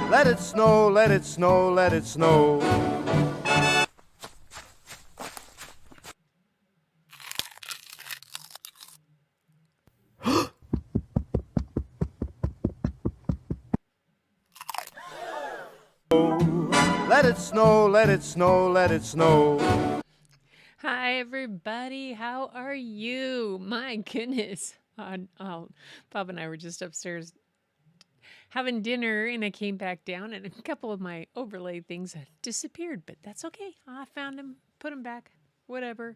Let it snow, let it snow, let it snow. Let it snow, let it snow, let it snow. Hi, everybody. How are you? My goodness. Bob and I were just upstairs having dinner, and I came back down, and a couple of my overlay things had disappeared, but that's okay. I found them, put them back, whatever.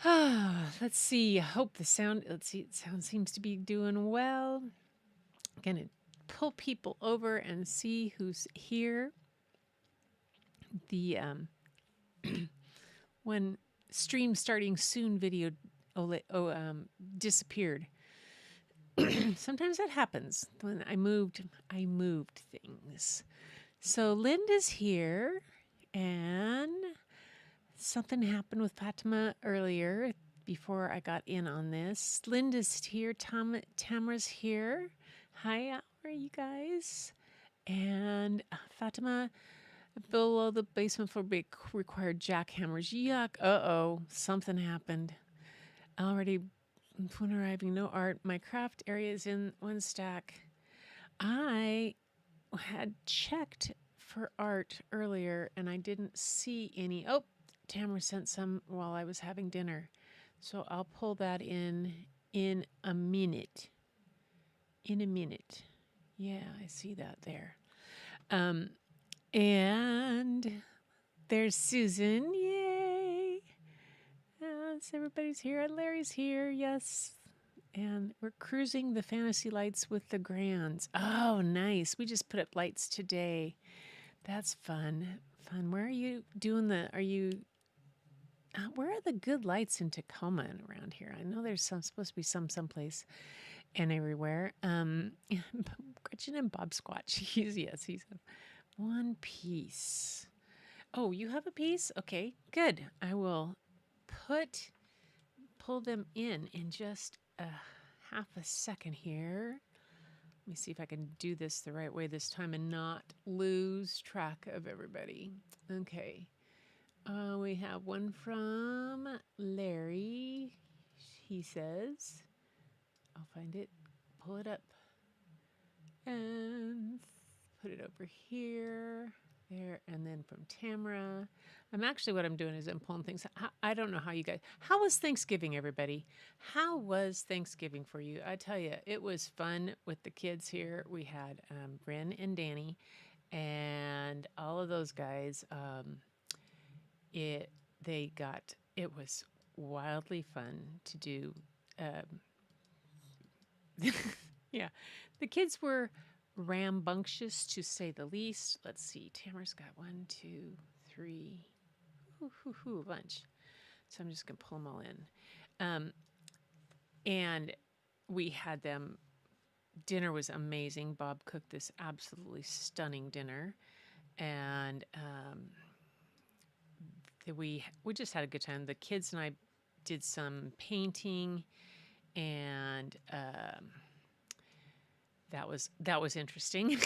Let's see. I hope the sound, the sound seems to be doing well. I'm going to pull people over and see who's here. The, when stream starting soon video disappeared. Sometimes that happens. When I moved things. So Linda's here, and something happened with Fatima earlier before I got in on this. Linda's here. Tamara's here. Hi, how are you guys? And Fatima, below the basement floor required jackhammers. Yuck. Uh-oh. Something happened. Already when arriving, no art. My craft area is in one stack. I had checked for art earlier and I didn't see any. Oh, Tamara sent some while I was having dinner. So I'll pull that in a minute. In a minute. Yeah, I see that there. And there's Susan. Yay. Yes, everybody's here. Larry's here. Yes. And we're cruising the fantasy lights with the grands. Oh, nice. We just put up lights today. That's fun. Fun. Where are you doing where are the good lights in Tacoma and around here? I know there's supposed to be someplace and everywhere. Gretchen and Bob Squatch. He's a one piece. Oh, you have a piece? Okay, good. I will pull them in just half a second here. Let me see if I can do this the right way this time and not lose track of everybody. Okay. We have one from Larry. He says, I'll find it, pull it up, and put it over here, there, and then from Tamara. What I'm doing is I'm pulling things. I don't know how you guys, how was Thanksgiving, everybody? How was Thanksgiving for you? I tell you, it was fun with the kids here. We had Bryn and Danny and all of those guys. It was wildly fun to do. Yeah, the kids were rambunctious to say the least. Let's see, Tamara's got 1, 2, 3, a bunch. So I'm just gonna pull them all in. And we had them. Dinner was amazing. Bob cooked this absolutely stunning dinner, and we just had a good time. The kids and I did some painting, and that was interesting.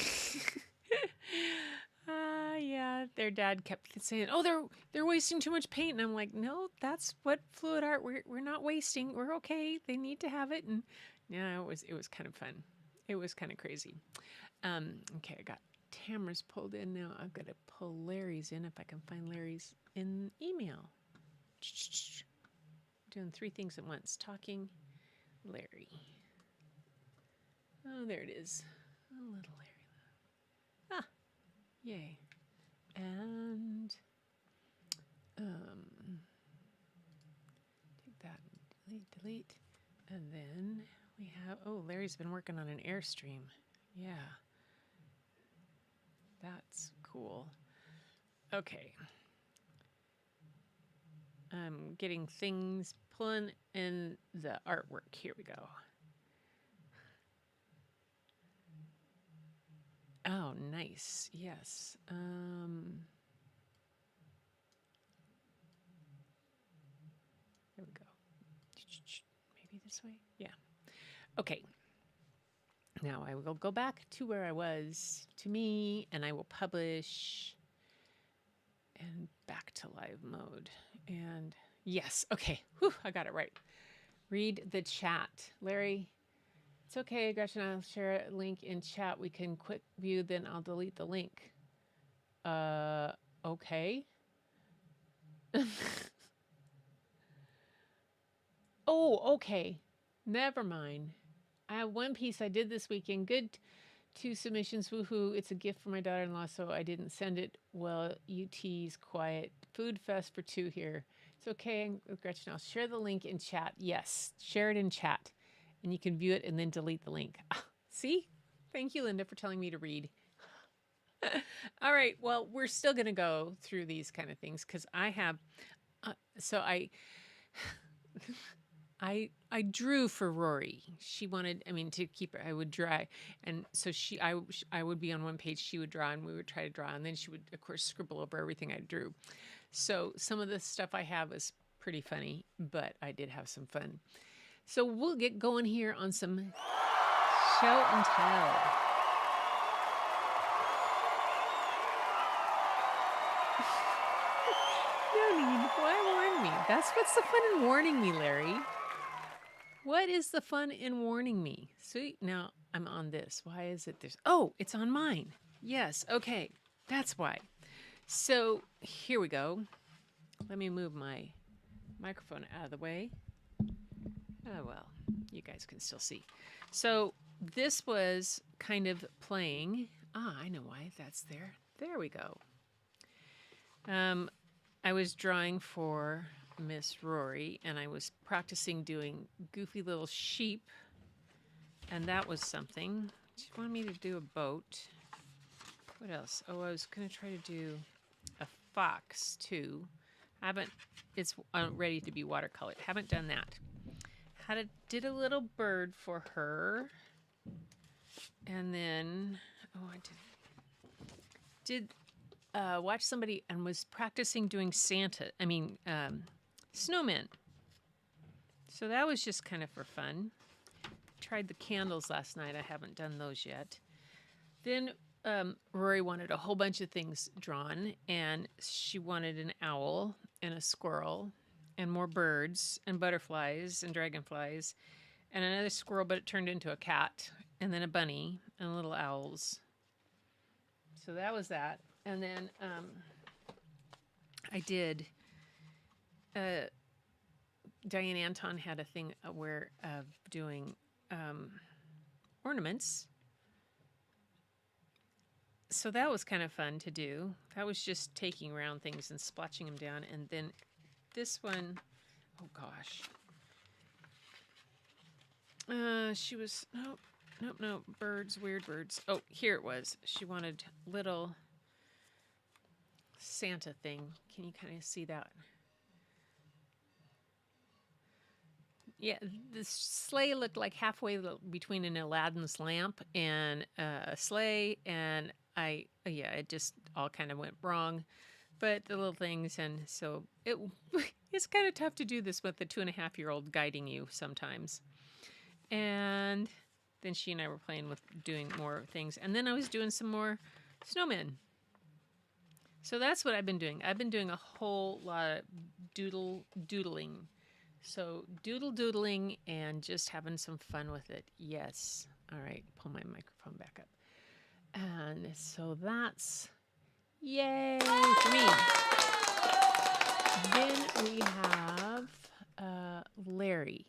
Yeah, their dad kept saying, "Oh, they're wasting too much paint," and I'm like, "No, that's what fluid art. We're not wasting. We're okay. They need to have it." And yeah, it was kind of fun. It was kind of crazy. Okay, I got Tamara's pulled in now. I've got to pull Larry's in if I can find Larry's in email. Doing 3 things at once. Talking, Larry. Oh, there it is. A little Larry. Ah, yay. And take that, delete. And then we have, Larry's been working on an Airstream. Yeah. That's cool. Okay. I'm getting things pulling in the artwork. Here we go. Oh, nice. Yes. There we go. Maybe this way? Yeah. Okay. Now I will go back to where I was, to me, and I will publish and back to live mode. And yes, okay, whew, I got it right. Read the chat. Larry, it's okay, Gretchen, I'll share a link in chat. We can quick view, then I'll delete the link. Okay. Oh, okay. Never mind. I have one piece I did this weekend. Good 2 submissions. Woohoo. It's a gift for my daughter-in-law, so I didn't send it. Well, UT's quiet. Food fest for 2 here. It's okay, Gretchen. I'll share the link in chat. Yes, share it in chat. And you can view it and then delete the link. See? Thank you, Linda, for telling me to read. All right. Well, we're still going to go through these kind of things because I have. So I drew for Rory. She wanted, I mean, to keep her. I would draw, and so I would be on one page. She would draw, and we would try to draw, and then she would, of course, scribble over everything I drew. So some of the stuff I have is pretty funny, but I did have some fun. So we'll get going here on some show and tell. No need. Why warn me? That's what's the fun in warning me, Larry. What is the fun in warning me? Sweet. Now I'm on this. Why is it this? Oh, it's on mine. Yes. Okay. That's why. So here we go. Let me move my microphone out of the way. Oh, well, you guys can still see. So this was kind of playing. I know why that's there. There we go. I was drawing for Miss Rory, and I was practicing doing goofy little sheep, and that was something. She wanted me to do a boat. What else? Oh, I was going to try to do a fox, too. It's ready to be watercolored. Haven't done that. Did a little bird for her, and then, I did watch somebody and was practicing doing snowmen. So that was just kind of for fun. Tried the candles last night. I haven't done those yet. Then Rory wanted a whole bunch of things drawn, and she wanted an owl and a squirrel and more birds and butterflies and dragonflies and another squirrel, but it turned into a cat, and then a bunny and little owls. So that was that. And then I did. Diane Anton had a thing where doing ornaments. So that was kind of fun to do. That was just taking round things and splotching them down. And then this one, oh gosh. She was, nope, birds, weird birds. Oh, here it was. She wanted little Santa thing. Can you kind of see that? Yeah, the sleigh looked like halfway between an Aladdin's lamp and a sleigh, and it just all kind of went wrong. But the little things, and so it's kind of tough to do this with the 2.5-year-old guiding you sometimes. And then she and I were playing with doing more things, and then I was doing some more snowmen. So that's what I've been doing. I've been doing a whole lot of doodling. So doodling and just having some fun with it. Yes. All right. Pull my microphone back up. And so that's yay for me. Then we have Larry.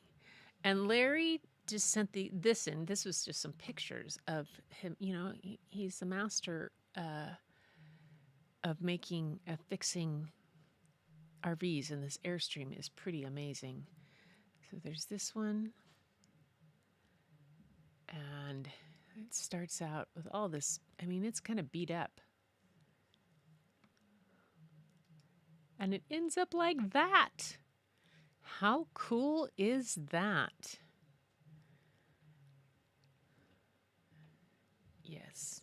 And Larry just sent this in. This was just some pictures of him. You know, he's the master of fixing RVs, and this Airstream is pretty amazing. So there's this one, and it starts out with all this. I mean, it's kind of beat up, and it ends up like that. How cool is that? Yes.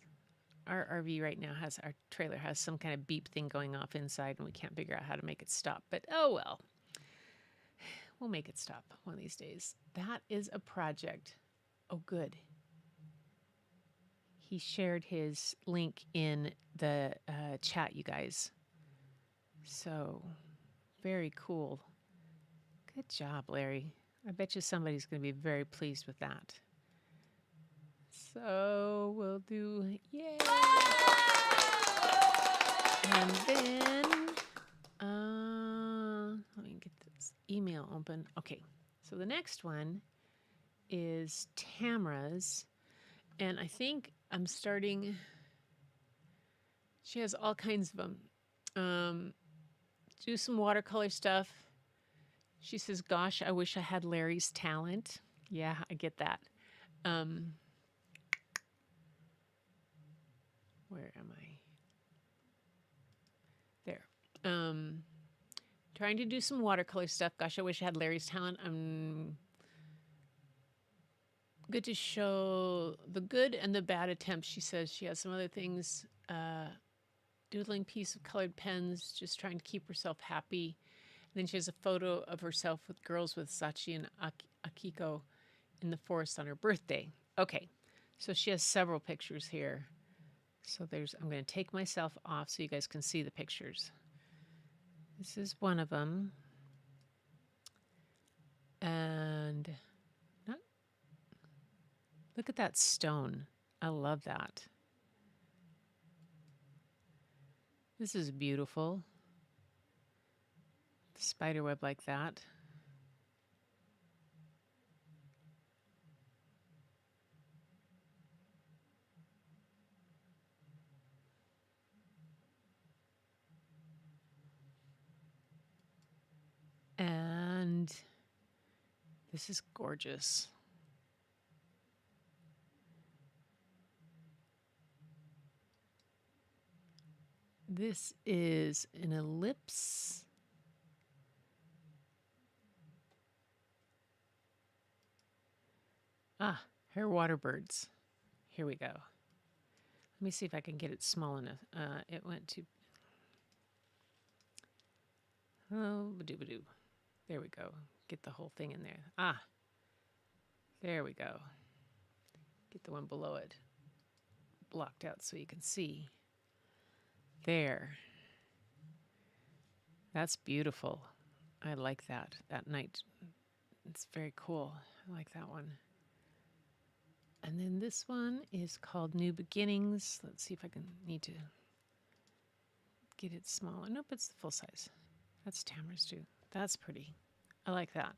Our RV right now our trailer has some kind of beep thing going off inside, and we can't figure out how to make it stop. But oh well, we'll make it stop one of these days. That is a project. Oh, good. He shared his link in the chat, you guys. So, very cool. Good job, Larry. I bet you somebody's going to be very pleased with that. So, we'll do, yay! And then, let me get this email open. Okay, so the next one is Tamra's. And I think I'm starting, she has all kinds of them. Do some watercolor stuff. She says, gosh, I wish I had Larry's talent. Yeah, I get that. Where am I? There. Trying to do some watercolor stuff. Gosh, I wish I had Larry's talent. Good to show the good and the bad attempts. She says she has some other things. Doodling piece of colored pens, just trying to keep herself happy. And then she has a photo of herself with girls with Sachi and Akiko in the forest on her birthday. Okay, so she has several pictures here. So I'm going to take myself off so you guys can see the pictures. This is one of them. And look at that stone. I love that. This is beautiful. Spiderweb like that. And this is gorgeous. This is an ellipse. Her water birds. Here we go. Let me see if I can get it small enough. It went to, badoo. There we go. Get the whole thing in there. There we go. Get the one below it blocked out so you can see. There. That's beautiful. I like that. That night. It's very cool. I like that one. And then this one is called New Beginnings. Let's see if I need to get it smaller. Nope, it's the full size. That's Tamara's too. That's pretty. I like that.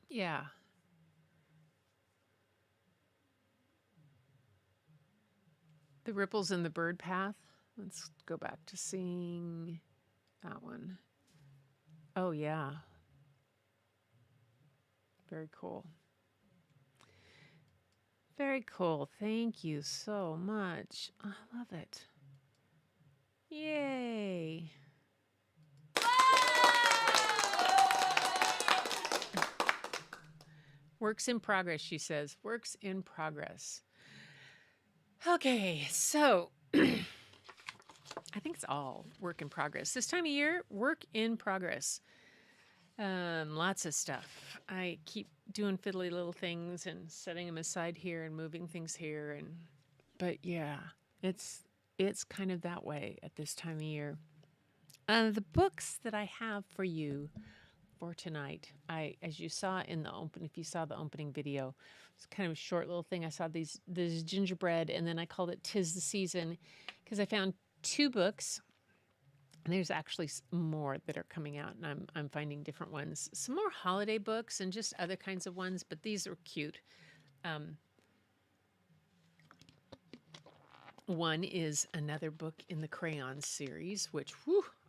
Yeah. The ripples in the bird path. Let's go back to seeing that one. Oh, yeah. Very cool. Very cool. Thank you so much. I love it. Yay. Works in progress, she says. Works in progress. Okay, so I think it's all work in progress. This time of year, work in progress. Lots of stuff. I keep doing fiddly little things and setting them aside here and moving things here. But yeah, it's kind of that way at this time of year. The books that I have for you for tonight, as you saw in the if you saw the opening video, it's kind of a short little thing. I saw this gingerbread, and then I called it "'Tis the Season" because I found 2 books. And there's actually more that are coming out, and I'm finding different ones. Some more holiday books and just other kinds of ones, but these are cute. One is another book in the Crayon series, which,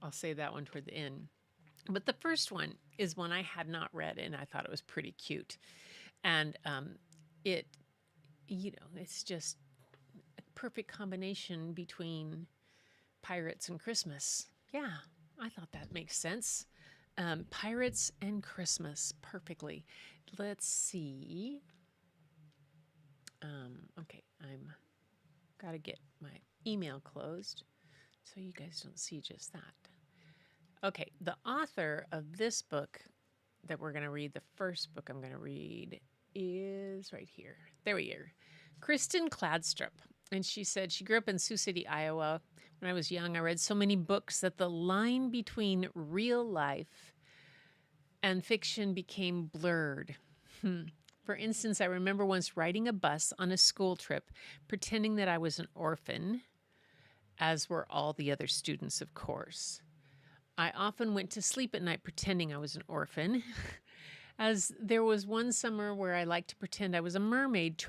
I'll say that one toward the end. But the first one is one I had not read, and I thought it was pretty cute. And it's just a perfect combination between pirates and Christmas. Yeah, I thought that makes sense. Pirates and Christmas, perfectly. Let's see. Okay, I'm got to get my email closed so you guys don't see just that. Okay, the author of this book, that we're going to read. The first book I'm going to read is right here. There we are. Kristen Cladstrup. And she said she grew up in Sioux City, Iowa. When I was young, I read so many books that the line between real life and fiction became blurred. For instance, I remember once riding a bus on a school trip, pretending that I was an orphan, as were all the other students, of course. I often went to sleep at night pretending I was an orphan, as there was one summer where I liked to pretend I was a mermaid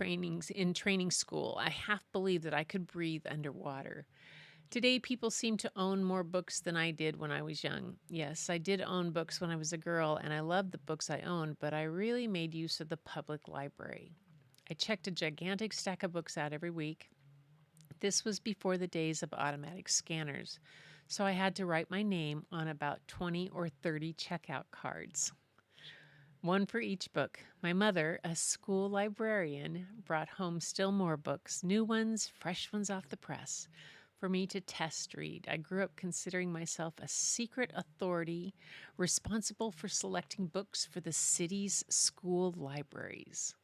in training school. I half believed that I could breathe underwater. Today, people seem to own more books than I did when I was young. Yes, I did own books when I was a girl, and I loved the books I owned, but I really made use of the public library. I checked a gigantic stack of books out every week. This was before the days of automatic scanners, so I had to write my name on about 20 or 30 checkout cards. One for each book. My mother, a school librarian, brought home still more books, new ones, fresh ones off the press, for me to test read. I grew up considering myself a secret authority responsible for selecting books for the city's school libraries.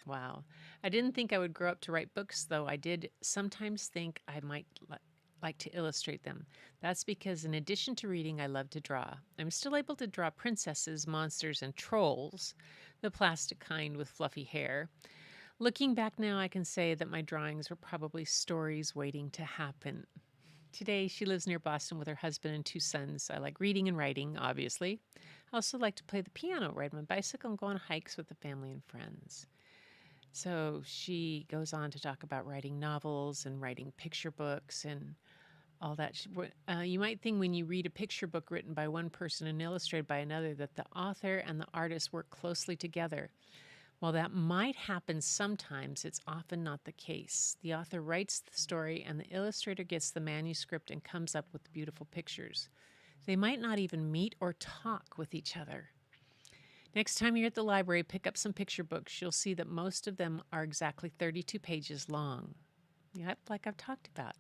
Wow. I didn't think I would grow up to write books, though I did sometimes think I might like to illustrate them. That's because in addition to reading, I love to draw. I'm still able to draw princesses, monsters, and trolls, the plastic kind with fluffy hair. Looking back now, I can say that my drawings were probably stories waiting to happen. Today, she lives near Boston with her husband and 2 sons. I like reading and writing, obviously. I also like to play the piano, ride my bicycle, and go on hikes with the family and friends. So she goes on to talk about writing novels and writing picture books and all that. You might think when you read a picture book written by one person and illustrated by another that the author and the artist work closely together. While that might happen sometimes, it's often not the case. The author writes the story and the illustrator gets the manuscript and comes up with beautiful pictures. They might not even meet or talk with each other. Next time you're at the library, pick up some picture books. You'll see that most of them are exactly 32 pages long. Yep, like I've talked about.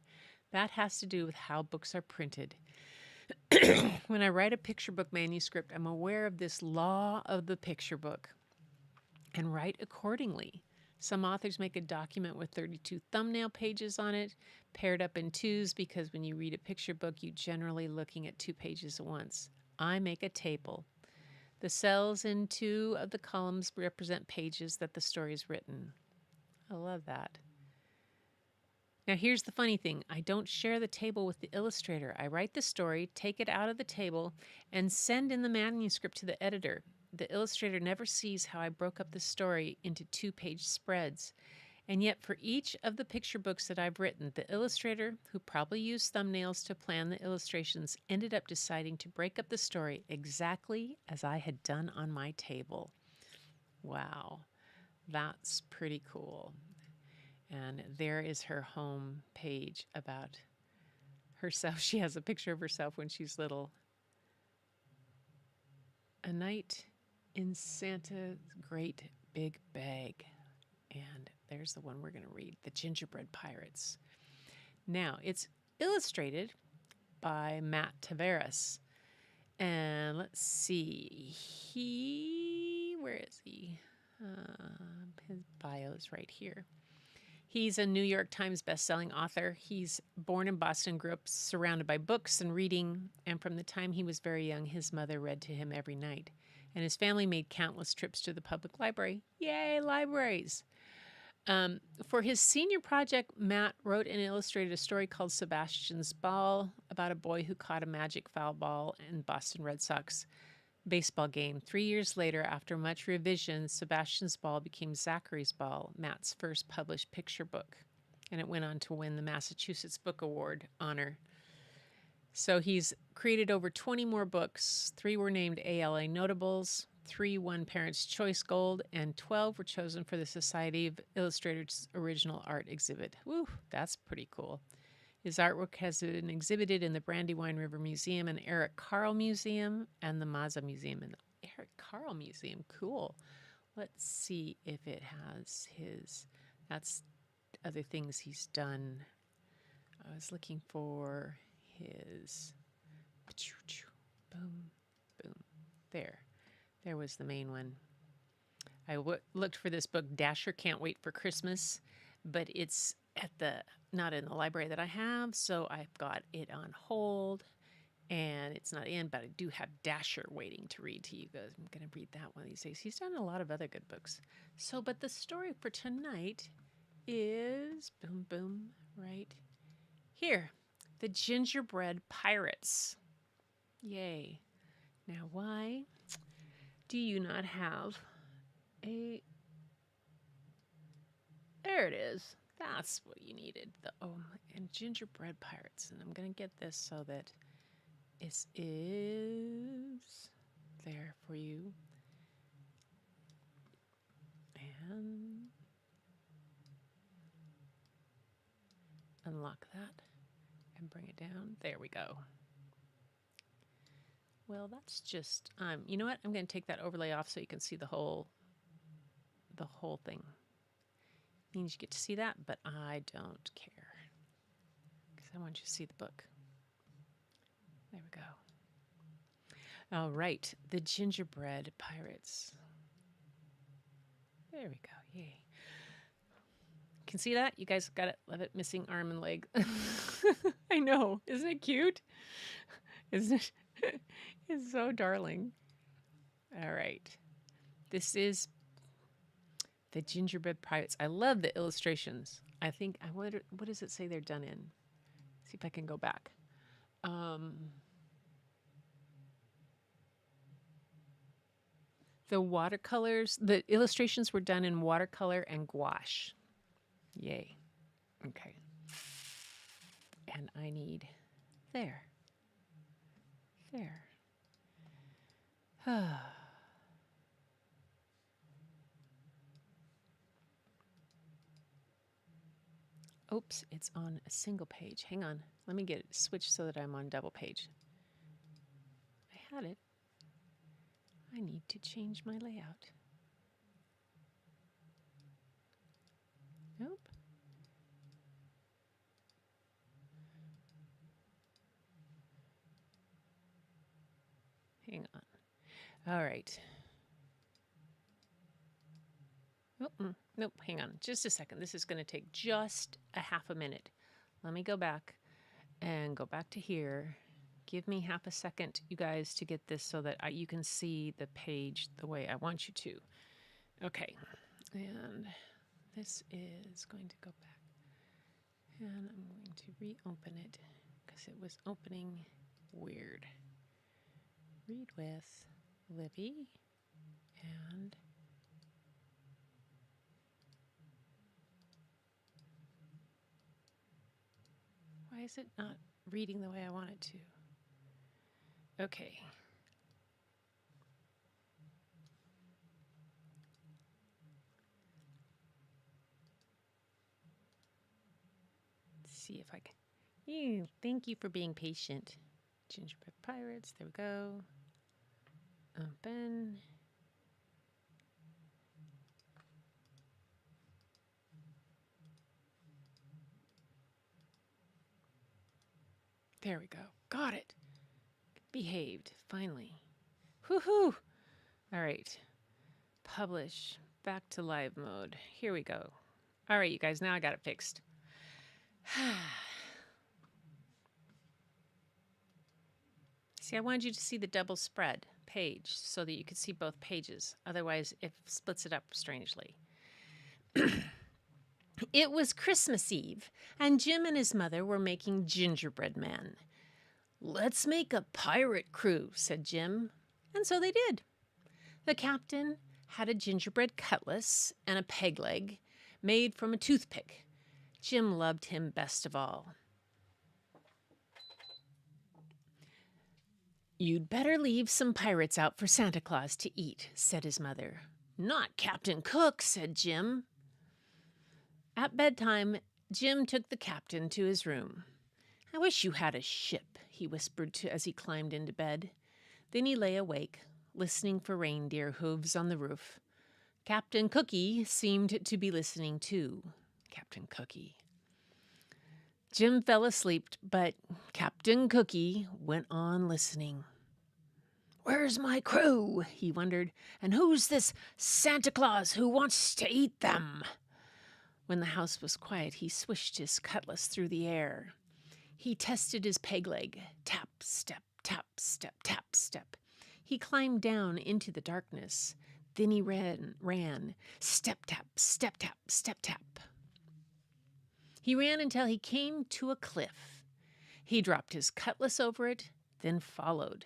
That has to do with how books are printed. When I write a picture book manuscript, I'm aware of this law of the picture book and write accordingly. Some authors make a document with 32 thumbnail pages on it, paired up in twos, because when you read a picture book, you're generally looking at 2 pages at once. I make a table. The cells in 2 of the columns represent pages that the story is written. I love that. Now here's the funny thing. I don't share the table with the illustrator. I write the story, take it out of the table, and send in the manuscript to the editor. The illustrator never sees how I broke up the story into 2-page spreads. And yet for each of the picture books that I've written, the illustrator, who probably used thumbnails to plan the illustrations, ended up deciding to break up the story exactly as I had done on my table. Wow, that's pretty cool. And there is her home page about herself. She has a picture of herself when she's little. A Night in Santa's Great Big Bag. And there's the one we're going to read, The Gingerbread Pirates. Now, it's illustrated by Matt Tavares. And let's see, where is he? His bio is right here. He's a New York Times bestselling author. He's born in Boston, grew up surrounded by books and reading, and from the time he was very young, his mother read to him every night. And his family made countless trips to the public library. Yay, libraries! For his senior project, Matt wrote and illustrated a story called Sebastian's Ball about a boy who caught a magic foul ball in Boston Red Sox baseball game. 3 years later, after much revision, Sebastian's Ball became Zachary's Ball, Matt's first published picture book. And it went on to win the Massachusetts Book Award honor. So he's created over 20 more books. 3 were named ALA Notables, 3 won Parents' Choice Gold, and 12 were chosen for the Society of Illustrators Original Art exhibit. Woo, that's pretty cool. His artwork has been exhibited in the Brandywine River Museum and Eric Carle Museum and the Mazza Museum. And the Eric Carle Museum, cool. Let's see if it has that's other things he's done. I was looking for his, boom, boom, there. There was the main one. I looked for this book, Dasher Can't Wait for Christmas, but it's not in the library that I have, so I've got it on hold, and it's not in, but I do have Dasher waiting to read to you guys. I'm going to read that one of these days. He's done a lot of other good books. But the story for tonight is, boom, boom, right here, the Gingerbread Pirates. Yay. Now, why do you not have a... There it is. That's what you needed. And Gingerbread Pirates. And I'm going to get this so that it is there for you. And unlock that and bring it down. There we go. Well, that's just, you know what? I'm going to take that overlay off so you can see the whole thing. Means you get to see that, but I don't care because I want you to see the book. There we go. All right, the Gingerbread Pirates. There we go. Yay. Can see that? You guys got it. Love it. Missing arm and leg. I know. Isn't it cute? Isn't it? It's so darling. All right. This is the Gingerbread Pirates. I love the illustrations. I wonder, what does it say they're done in? See if I can go back. The watercolors, the illustrations were done in watercolor and gouache. Yay. Okay. And I need there. Oops, it's on a single page. Hang on. Let me get it switched so that I'm on double page. I had it. I need to change my layout. Nope. Hang on. All right. Nope, hang on. Just a second. This is going to take just a half a minute. Let me go back and go back to here. Give me half a second, you guys, to get this so that you can see the page the way I want you to. Okay. And this is going to go back. And I'm going to reopen it because it was opening weird. Read with Libby and why is it not reading the way I want it to? Okay. Let's see if I can. Thank you for being patient. Gingerbread Pirates. There we go. Open. There we go. Got it. Behaved. Finally. Woohoo! All right. Publish. Back to live mode. Here we go. All right, you guys. Now I got it fixed. See, I wanted you to see the double spread page so that you could see both pages. Otherwise, it splits it up strangely. It was Christmas Eve, and Jim and his mother were making gingerbread men. "Let's make a pirate crew," said Jim. And so they did. The captain had a gingerbread cutlass and a peg leg made from a toothpick. Jim loved him best of all. "You'd better leave some pirates out for Santa Claus to eat," said his mother. "Not Captain Cook," said Jim. At bedtime, Jim took the captain to his room. "I wish you had a ship," he whispered as he climbed into bed. Then he lay awake, listening for reindeer hooves on the roof. Captain Cookie seemed to be listening too. Captain Cookie. Jim fell asleep, but Captain Cookie went on listening. Where's my crew? He wondered. And who's this Santa Claus who wants to eat them? When the house was quiet, he swished his cutlass through the air. He tested his peg leg. Tap, step, tap, step, tap, step. He climbed down into the darkness. Then he ran. Step, tap, step, tap, step, tap. He ran until he came to a cliff. He dropped his cutlass over it, then followed.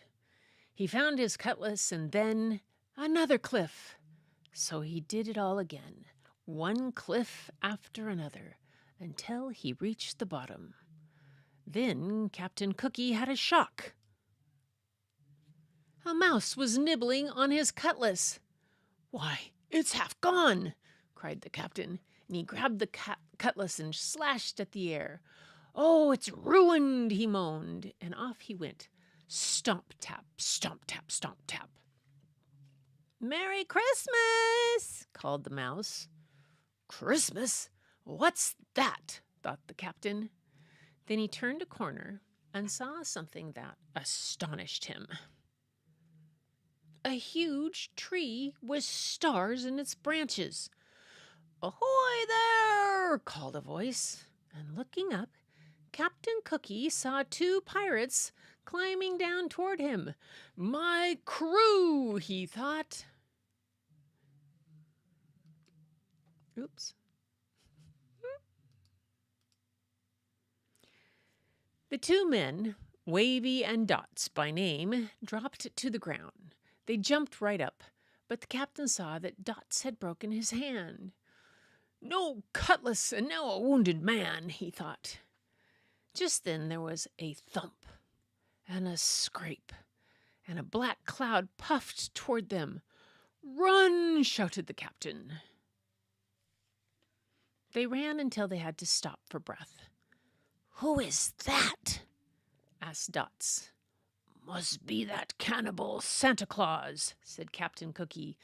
He found his cutlass and then another cliff. So he did it all again, one cliff after another, until he reached the bottom. Then Captain Cookie had a shock. A mouse was nibbling on his cutlass. "Why, it's half gone," cried the captain, and he grabbed the cutlass and slashed at the air. "Oh, it's ruined," he moaned, and off he went. Stomp, tap, stomp, tap, stomp, tap. "Merry Christmas," called the mouse. "Christmas? What's that?" thought the captain. Then he turned a corner and saw something that astonished him. A huge tree with stars in its branches. "Ahoy there!" called a voice, and looking up, Captain Cookie saw two pirates climbing down toward him. "My crew," he thought. Oops. The two men, Wavy and Dots by name, dropped to the ground. They jumped right up, but the captain saw that Dots had broken his hand. "No cutlass and now a wounded man," he thought. Just then there was a thump and a scrape, and a black cloud puffed toward them. "Run!" shouted the captain. They ran until they had to stop for breath. "Who is that?" asked Dots. "Must be that cannibal Santa Claus," said Captain Cookie.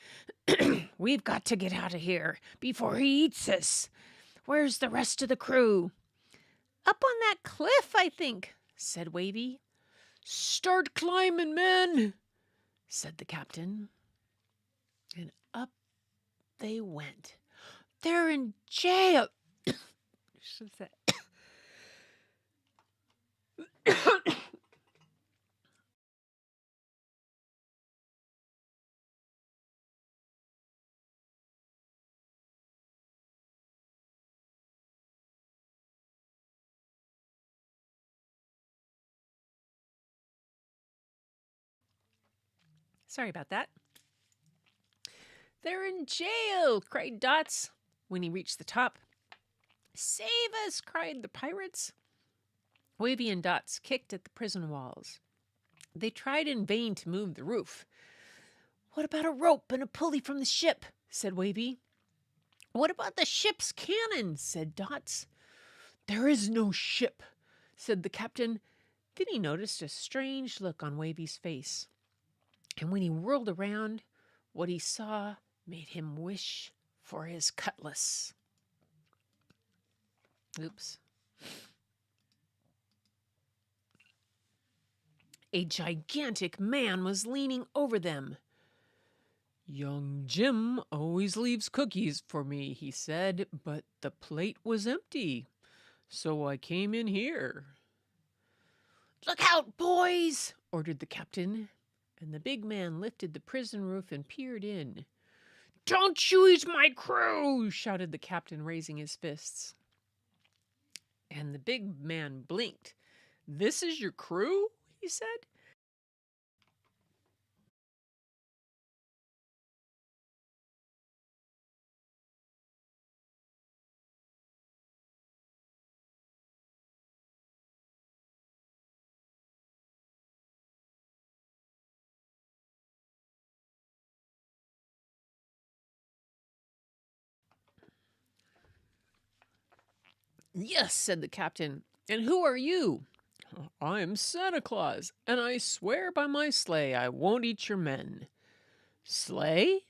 "We've got to get out of here before he eats us. Where's the rest of the crew?" "Up on that cliff, I think," said Wavy. "Start climbing, men," said the captain. And up they went. "They're in jail." Sorry about that. "They're in jail," cried Dots when he reached the top. "Save us," cried the pirates. Wavy and Dots kicked at the prison walls. They tried in vain to move the roof. "What about a rope and a pulley from the ship?" said Wavy. "What about the ship's cannon?" said Dots. "There is no ship," said the captain. Then he noticed a strange look on Wavy's face. And when he whirled around, what he saw made him wish for his cutlass. Oops. A gigantic man was leaning over them. "Young Jim always leaves cookies for me," he said, "but the plate was empty, so I came in here." "Look out, boys!" ordered the captain, and the big man lifted the prison roof and peered in. "Don't you eat my crew!" shouted the captain, raising his fists. And the big man blinked. "This is your crew?" he said. "Yes," said the captain. "And who are you?" "I'm Santa Claus, and I swear by my sleigh I won't eat your men." "Sleigh?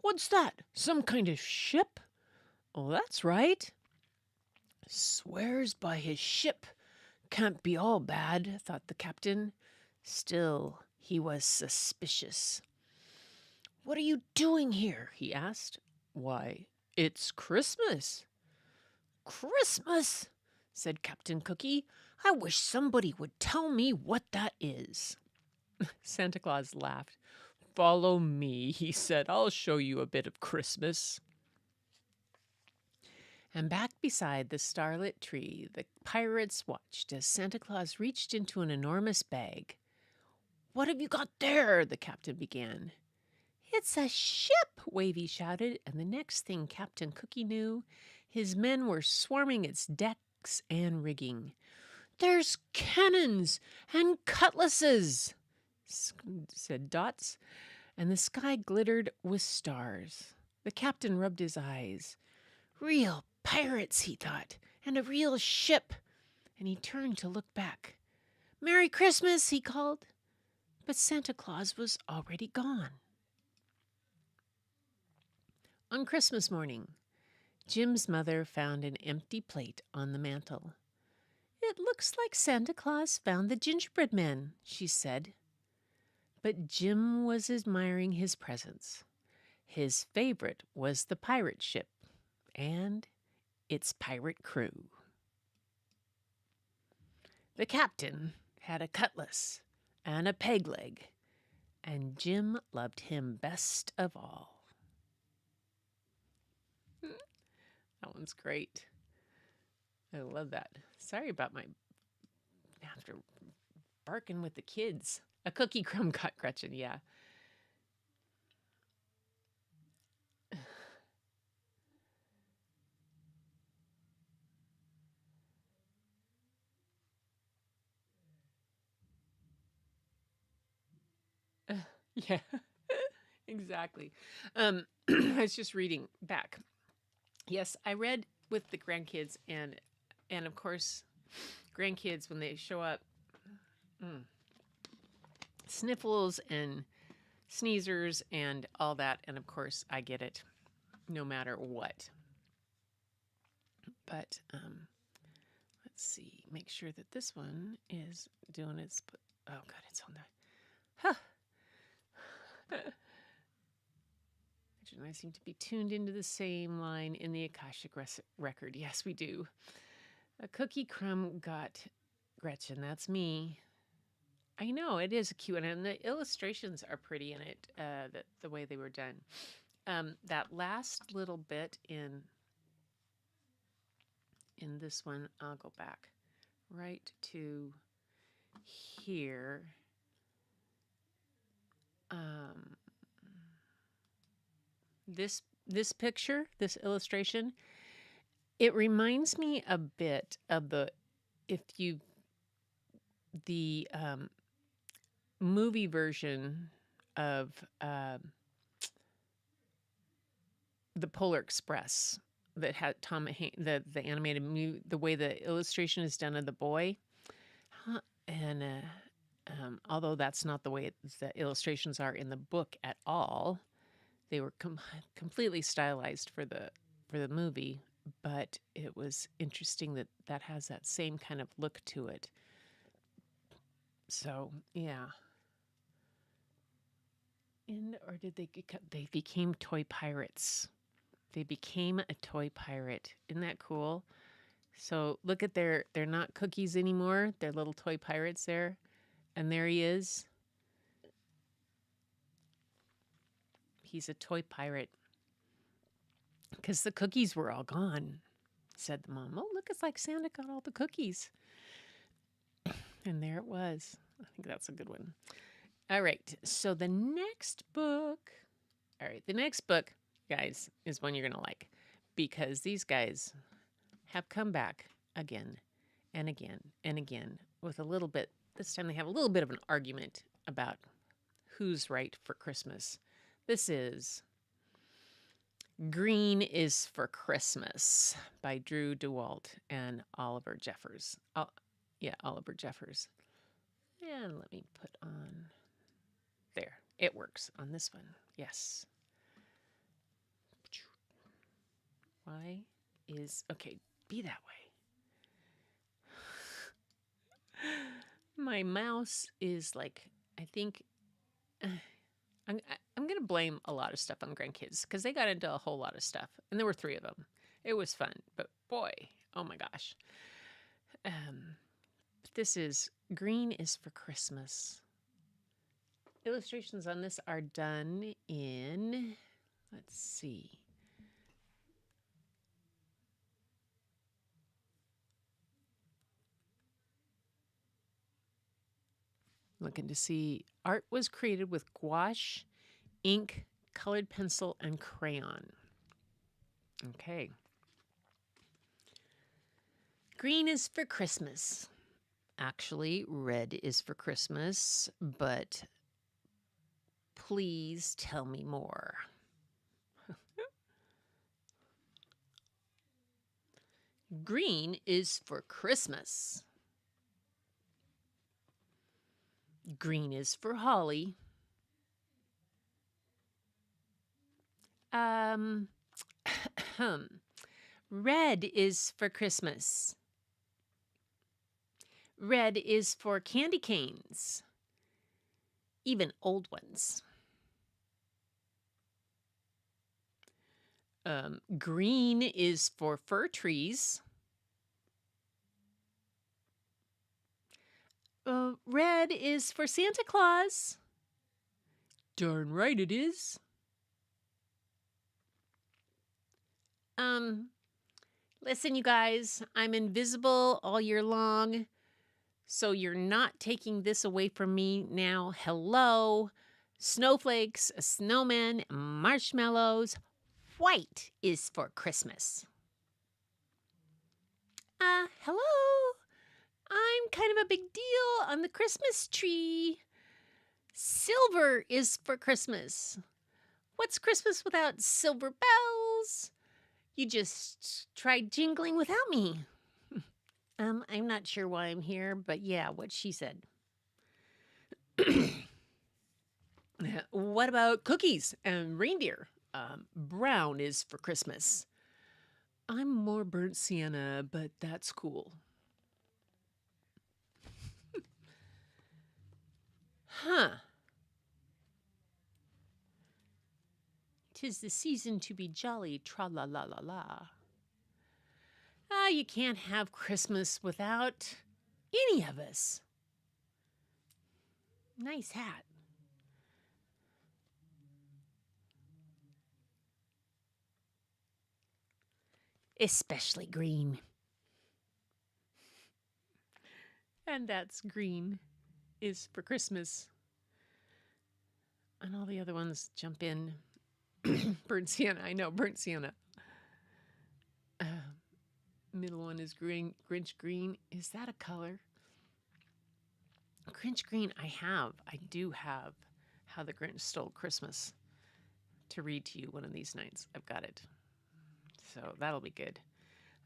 What's that? Some kind of ship?" "Oh, that's right." "Swears by his ship. Can't be all bad," thought the captain. Still, He was suspicious. "What are you doing here?" he asked. "Why, it's Christmas." "Christmas?" said Captain Cookie. "I wish somebody would tell me what that is." Santa Claus laughed. "Follow me," he said. "I'll show you a bit of Christmas." And back beside the starlit tree, the pirates watched as Santa Claus reached into an enormous bag. "What have you got there?" the captain began. "It's a ship," Wavy shouted, and the next thing Captain Cookie knew, his men were swarming its decks and rigging. "There's cannons and cutlasses," said Dots, and the sky glittered with stars. The captain rubbed his eyes. "Real pirates," he thought, "and a real ship." And he turned to look back. "Merry Christmas," he called. But Santa Claus was already gone. On Christmas morning, Jim's mother found an empty plate on the mantel. "It looks like Santa Claus found the gingerbread men," she said. But Jim was admiring his presents. His favorite was the pirate ship and its pirate crew. The captain had a cutlass and a peg leg, and Jim loved him best of all. That one's great. I love that. Sorry about my after barking with the kids. A cookie crumb got Gretchen, yeah. Yeah, exactly. I was just reading back. Yes, I read with the grandkids and of course, grandkids when they show up, sniffles and sneezers and all that, and of course I get it, no matter what. But let's see, make sure that this one is doing its. Oh God, it's on there. Huh. Rachel and I seem to be tuned into the same line in the Akashic record. Yes, we do. A cookie crumb got Gretchen. That's me. I know it is a cute one, and the illustrations are pretty in it. The way they were done. That last little bit in this one, I'll go back right to here. This picture, this illustration, it reminds me a bit of the movie version of the Polar Express that had the animated movie, the way the illustration is done of the boy, and although that's not the way the illustrations are in the book at all, they were completely stylized for the movie. But it was interesting that has that same kind of look to it. So yeah. Or did they became toy pirates? They became a toy pirate. Isn't that cool? So look at they're not cookies anymore. They're little toy pirates there. And there he is. He's a toy pirate. Because the cookies were all gone, said the mom. "Oh, look, it's like Santa got all the cookies." And there it was. I think that's a good one. All right. So the next book, guys, is one you're going to like. Because these guys have come back again and again and again with a little bit. This time they have a little bit of an argument about who's right for Christmas. This is Green is for Christmas by Drew DeWalt and Oliver Jeffers. Oliver Jeffers. And let me put on there. It works on this one. Yes. Why is okay, be that way. My mouse is like, I think I'm going to blame a lot of stuff on grandkids because they got into a whole lot of stuff, and there were 3 of them. It was fun, but boy, oh my gosh. This is Green is for Christmas. Illustrations on this are done in, let's see. Looking to see, art was created with gouache, ink, colored pencil, and crayon. Okay. Green is for Christmas. Actually, red is for Christmas, but please tell me more. Green is for Christmas. Green is for holly. Red is for Christmas. Red is for candy canes, even old ones. Green is for fir trees. Red is for Santa Claus. Darn right it is. Listen, you guys, I'm invisible all year long, so you're not taking this away from me now. Hello, snowflakes, a snowman, marshmallows. White is for Christmas. Hello. I'm kind of a big deal on the Christmas tree. Silver is for Christmas. What's Christmas without silver bells? You just tried jingling without me. I'm not sure why I'm here, but yeah, what she said. What about cookies and reindeer? Brown is for Christmas. I'm more burnt sienna, but that's cool. Huh. 'Tis the season to be jolly, tra-la-la-la-la. You can't have Christmas without any of us. Nice hat. Especially green. And that's green is for Christmas. And all the other ones jump in. Burnt sienna, I know, burnt sienna. Middle one is green, Grinch green. Is that a color? Grinch green, I do have How the Grinch Stole Christmas to read to you one of these nights. I've got it. So that'll be good.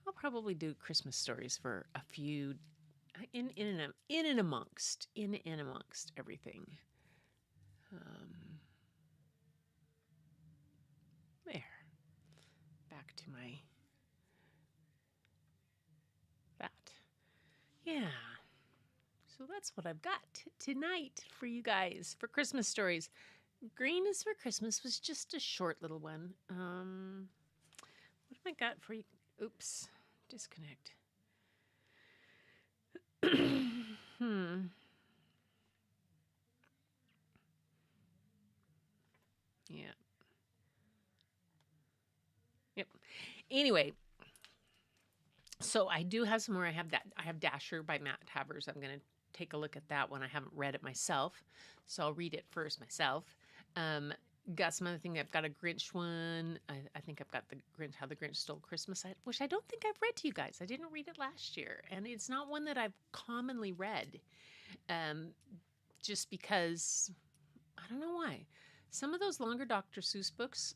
I'll probably do Christmas stories for a few, in and amongst everything. There. Back to my that. Yeah. So that's what I've got tonight for you guys for Christmas stories. Green is for Christmas was just a short little one. What have I got for you? Oops. Disconnect. Yeah. Yep. Anyway, so I do have some more. I have Dasher by Matt Havers. I'm going to take a look at that one. I haven't read it myself, so I'll read it first myself. Got some other thing. I've got a Grinch one. I think I've got the Grinch, How the Grinch Stole Christmas, which I don't think I've read to you guys. I didn't read it last year, and it's not one that I've commonly read, just because I don't know why. Some of those longer Dr. Seuss books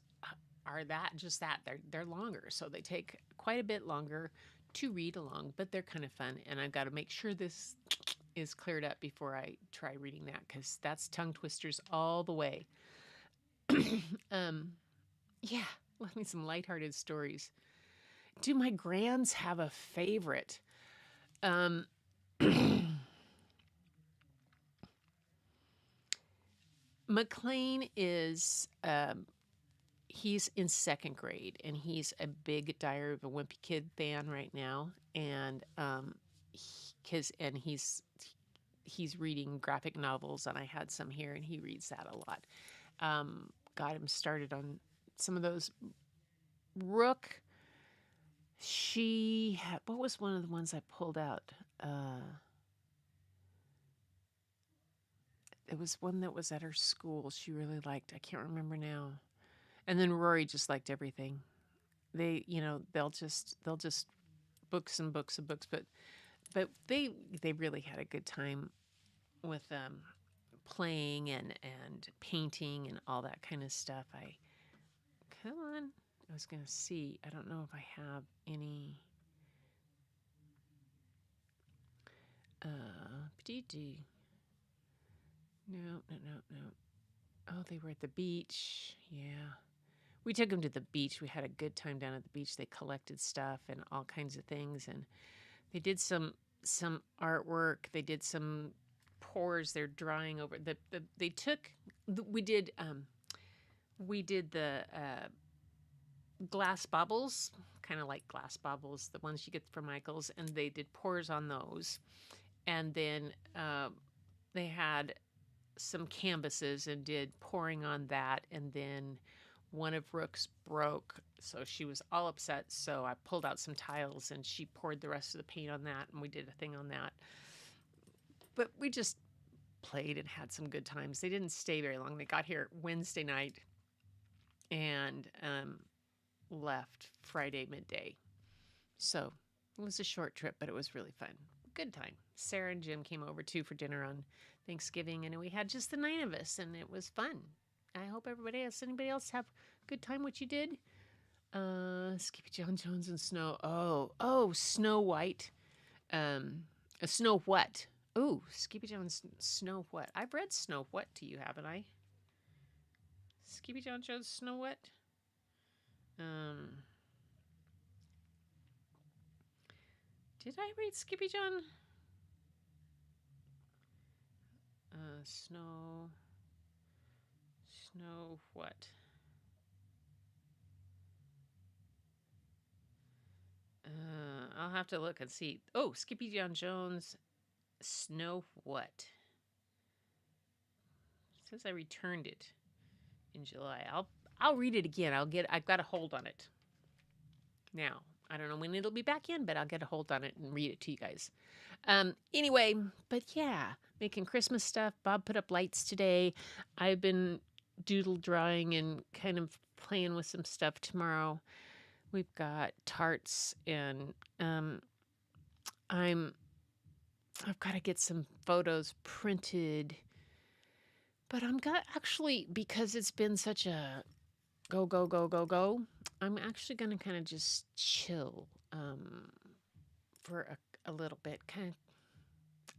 are just that. They're longer, so they take quite a bit longer to read along, but they're kind of fun. And I've got to make sure this is cleared up before I try reading that, because that's tongue twisters all the way. Yeah, love me some lighthearted stories. Do my grands have a favorite? McLean is he's in second grade, and he's a big Diary of a Wimpy Kid fan right now, and he's reading graphic novels, and I had some here, and he reads that a lot. Got him started on some of those. Rook, what was one of the ones I pulled out? It was one that was at her school she really liked. I can't remember now. And then Rory just liked everything. They, they'll just books and books and books, but they really had a good time with playing and painting and all that kind of stuff. Come on. I was going to see. I don't know if I have any. No. Oh, they were at the beach. Yeah. We took them to the beach. We had a good time down at the beach. They collected stuff and all kinds of things, and they did some artwork. They did some pours. They're drawing over we did the glass bubbles, kind of like glass bubbles, the ones you get from Michael's, and they did pours on those, and then they had some canvases and did pouring on that, and then one of Rook's broke, so she was all upset. So I pulled out some tiles and she poured the rest of the paint on that, and we did a thing on that. But we just played and had some good times. They didn't stay very long. They got here Wednesday night and left Friday midday. So it was a short trip, but it was really fun. Good time. Sarah and Jim came over too for dinner on Thanksgiving, and we had just the 9 of us, and it was fun. I hope anybody else have a good time. What you did? Skippy John Jones and Snow. Oh, Snow White. Snow What? Oh, Skippy Jones Snow What? I've read Snow What to you, haven't I? Skippy John Jones Snow What? Did I read Skippy John? Snow What? I'll have to look and see. Oh, Skippy John Jones Snow What? It says I returned it in July. I'll read it again. I've got a hold on it. Now, I don't know when it'll be back in, but I'll get a hold on it and read it to you guys. Anyway, but yeah, making Christmas stuff. Bob put up lights today. I've been doodle drawing and kind of playing with some stuff tomorrow. We've got tarts, and I've got to get some photos printed. But actually, because it's been such a go, I'm actually going to kind of just chill for a little bit.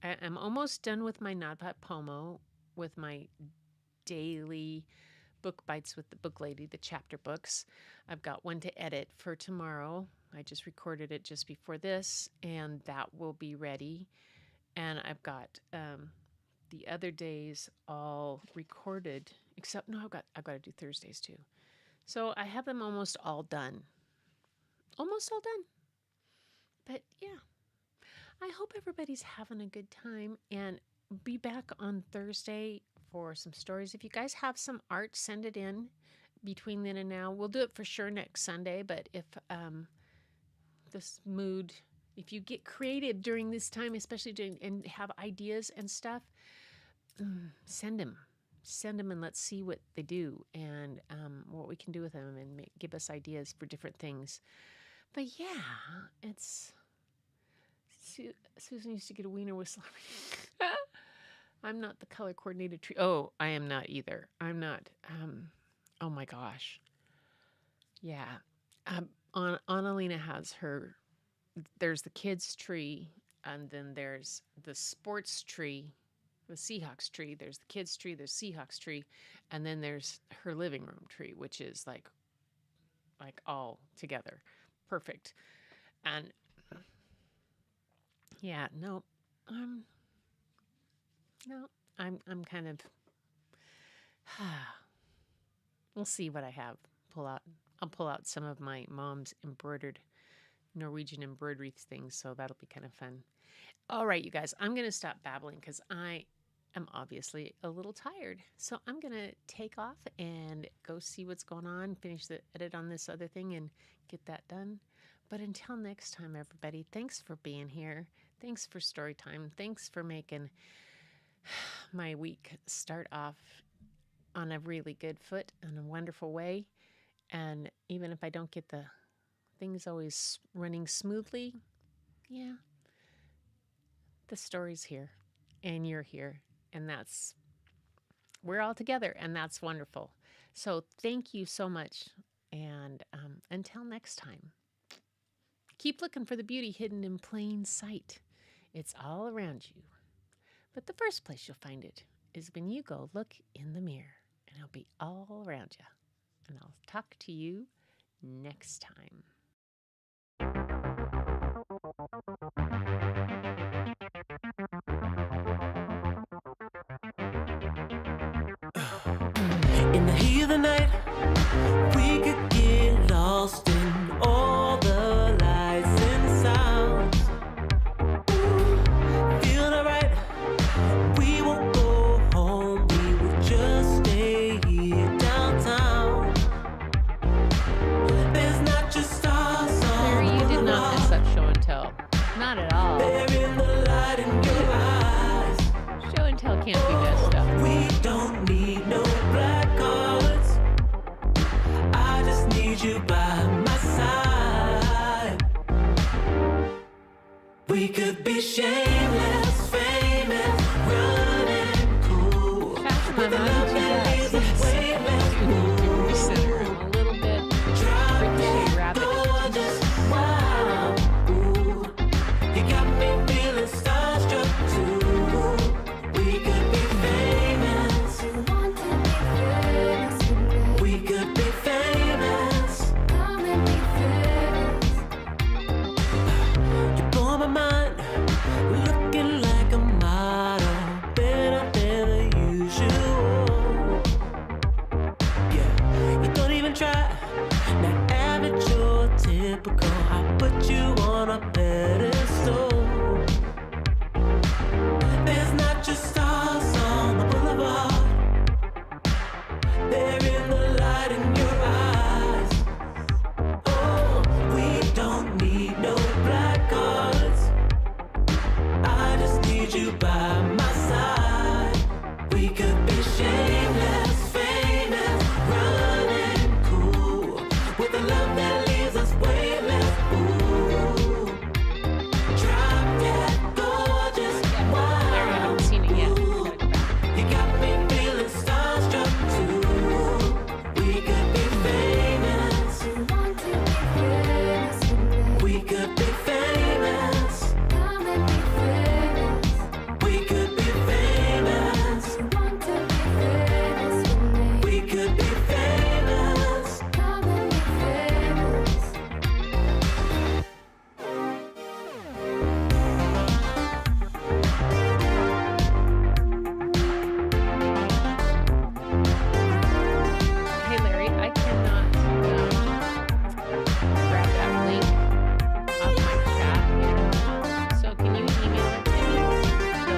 I'm almost done with my Nodpot Pomo, with my daily book bites with the book lady, the chapter books. I've got one to edit for tomorrow. I just recorded it just before this, and that will be ready. And I've got the other days all recorded, except no, I've got to do Thursdays too. So I have them almost all done. Almost all done. But yeah, I hope everybody's having a good time, and be back on Thursday for some stories. If you guys have some art, send it in between then and now. We'll do it for sure next Sunday, but if if you get creative during this time, especially and have ideas and stuff, send them and let's see what they do and what we can do with them, and give us ideas for different things. But yeah, Susan used to get a wiener with celebrity. I'm not the color coordinated tree. Oh, I am not either. I'm not. Oh my gosh. Yeah. Annalena has her. There's the kids tree, and then there's the sports tree, the Seahawks tree. There's the kids tree, there's Seahawks tree, and then there's her living room tree, which is like all together, perfect. And yeah, I'm kind of We'll see what I have. I'll pull out some of my mom's embroidered Norwegian embroidery things, so that'll be kind of fun. All right, you guys, I'm going to stop babbling because I am obviously a little tired. So I'm going to take off and go see what's going on, finish the edit on this other thing, and get that done. But until next time, everybody, thanks for being here. Thanks for story time. Thanks for making my week start off on a really good foot in a wonderful way. And even if I don't get the things always running smoothly, yeah, the story's here and you're here, and we're all together, and that's wonderful. So thank you so much. And until next time, keep looking for the beauty hidden in plain sight. It's all around you. But the first place you'll find it is when you go look in the mirror, and it'll be all around you. And I'll talk to you next time. In the heat of the night, we could get lost in all the lights and sounds. Ooh, feeling alright. We won't go home, we will just stay here downtown. There's not just stars on Larry, you did not mess up show and tell. Not at all. there in the light in your eyes. Show and tell can't be messed up. We don't need no black cards. I just need you by my side. We could be shameless, famous, running cool. Fashion With on a love that leaves us weightless. Recenter. I'm a little bit ricochet rabbit. Gorgeous, wow. Ooh, you got me feeling starstruck too. We could be famous. We could be famous. You blow my mind, looking like a model, better than the usual. Yeah, you don't even try, not average or typical. I put you on a pedestal. There's not just stars on the boulevard. They're in the light in your eyes. Oh, we don't need no black cards. I just need you by my side. We could be shameless, famous, running cool. With a love that leaves us weightless. Ooh, drop dead gorgeous, Larry, I wow. haven't seen it yet. Ooh, you got me feeling starstruck too. We could be famous. We could be famous. We could be famous. We could be famous. Hey, Larry, I cannot grab that link off my chat here. So can you email it to me?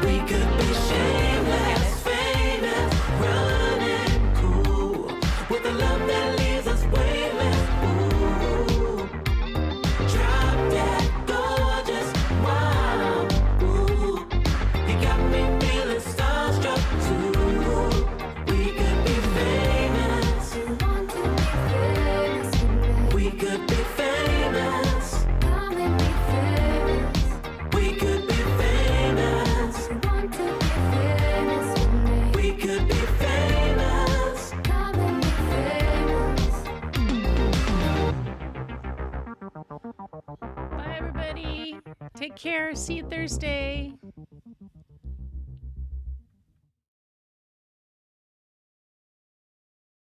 We could be shameless, famous, running cool. With a love that leaves us weightless. Ooh, drop dead gorgeous, wow. Ooh, you got me feeling starstruck too. We could be famous. We could be famous. We could be famous. We could be famous. Bye, everybody. Take care. See you Thursday.